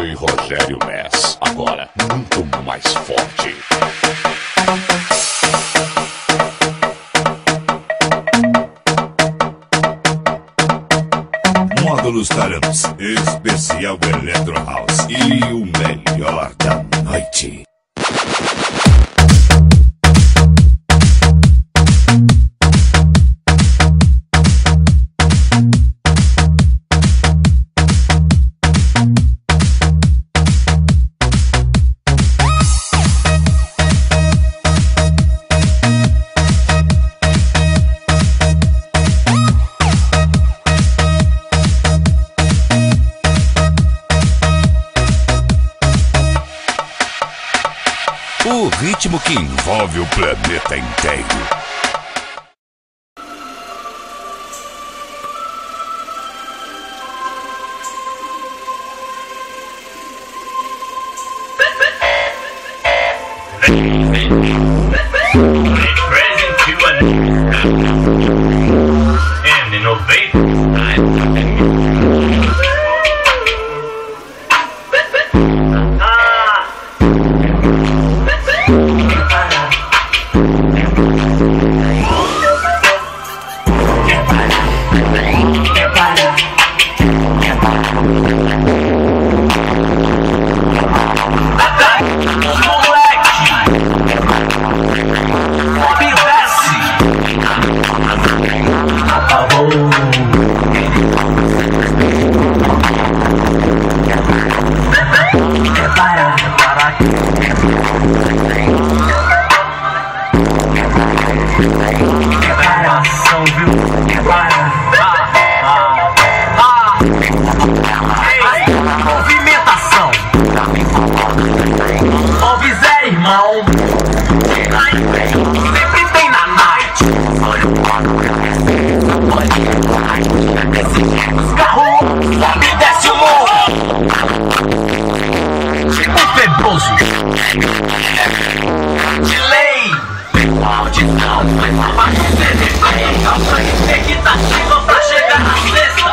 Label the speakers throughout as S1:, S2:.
S1: DJ Rogério Mess, agora muito mais forte.
S2: Módulos Taramps, especial Electro House e o melhor da noite. O ritmo que envolve o planeta inteiro.
S3: Movimentação. Ouve Zé, irmão. Sempre tem na night. Carro, sobe e desce o morro. Tipo pedroso. De lei. Audição, abaixo o CD. Equitativa pra chegar na sexta.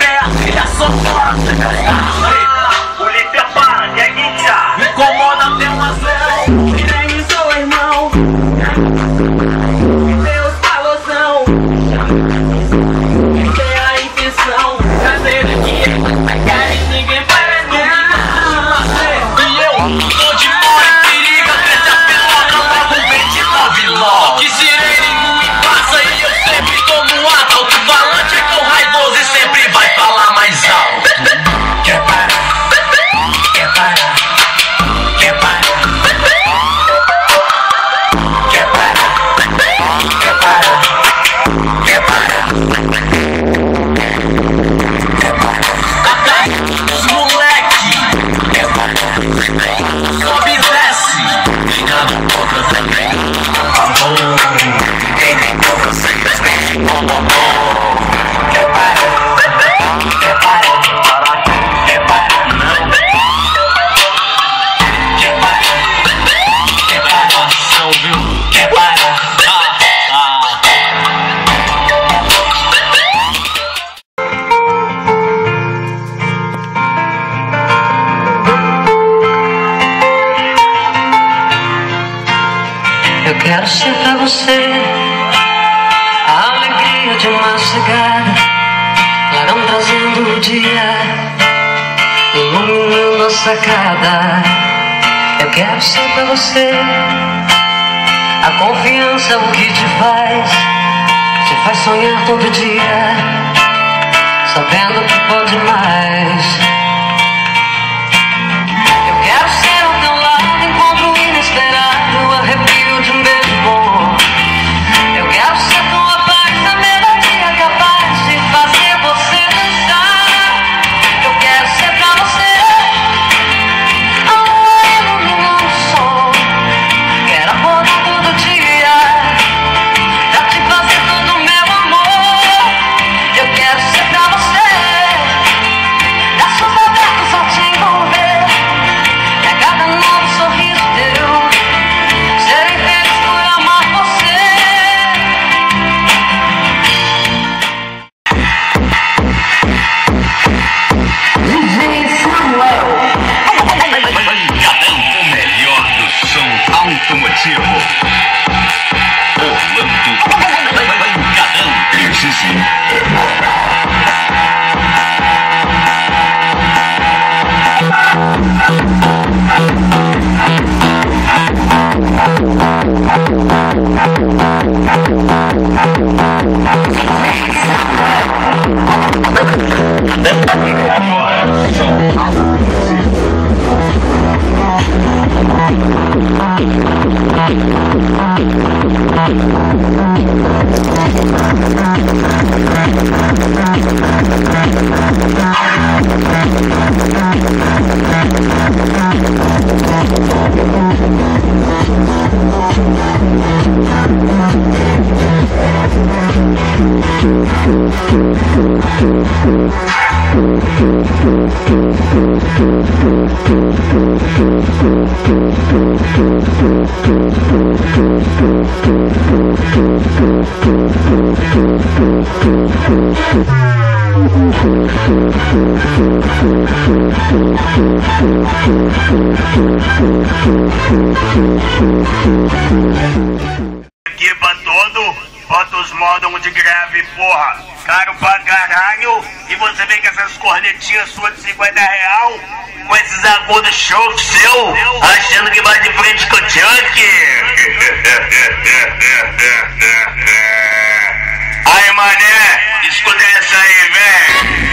S3: É a trilha sonora. Polícia para, quer guinchar. Incomoda até uma zero. E nem sou irmão. Meus calosão. Tem a intenção. Trazer aqui. Querem ninguém parece e eu tô de boa e periga. Desce a pelota logo 29 logo. Que sirene não passa e eu sempre tomo ato. Alto-falante é com raivoso e sempre vai falar mais alto. Quer parar? Quer parar? Quer parar? Quer parar? Quer parar? Quer parar? Quer parar? Os moleque. Quer parar? Sobe e desce. Liga no ponto também. Amor. Quem nem por vocês vem. Quer parar? Quer parar? Quer parar? Não. Quer parar? Quer parar? Não, viu? Quer parar?
S4: Eu quero ser pra você a alegria de uma chegada, clarão trazendo o dia, iluminando a sacada. Eu quero ser pra você a confiança, o que te faz sonhar todo dia, sabendo que pode mais. Eu quero ser ao teu lado, encontro inesperado, arrepio de um beijo bom. Eu quero ser tua paz, a melodia capaz de fazer você dançar. Eu quero ser pra você a lua iluminando o sol. Quero acordar todo dia pra te fazer todo o meu amor. Eu quero ser pra você dar
S5: Equipa todo, bota os módulos de grave, porra. Caro pra caralho. E você vem com essas cornetinhas suas de 50 real, com esses agudos shows seu, achando que vai de frente com o Chuck. Aí, mané, escuta essa aí, vem.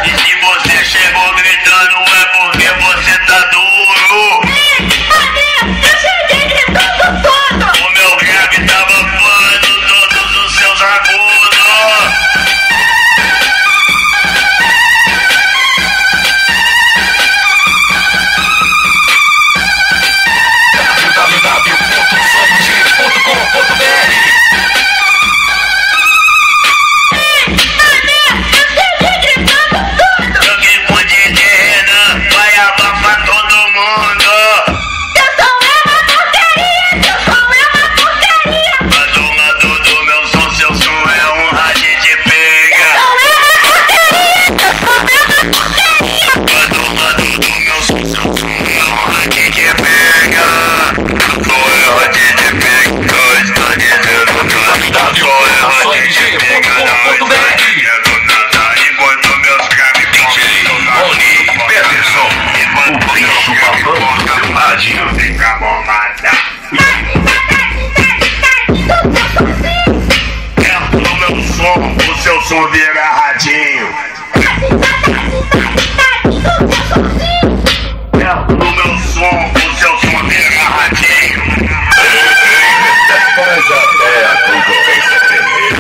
S5: E se você chegou gritando é porque você tá duro.
S6: Eu cheguei gritando todo.
S5: O meu grave tava voando todos os seus agudos. O seu som vira radinho. No meu som, o seu som vira radinho.
S2: Faz até a concorrência tremer.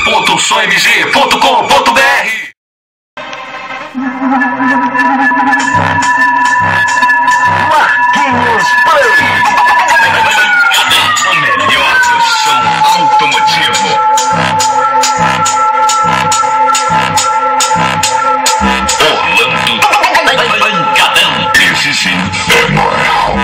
S3: www.somg.com.br. Marquinhos Play.
S2: O melhor do som automotivo.
S3: Orlando Pancadão.
S2: Esse sim é moral.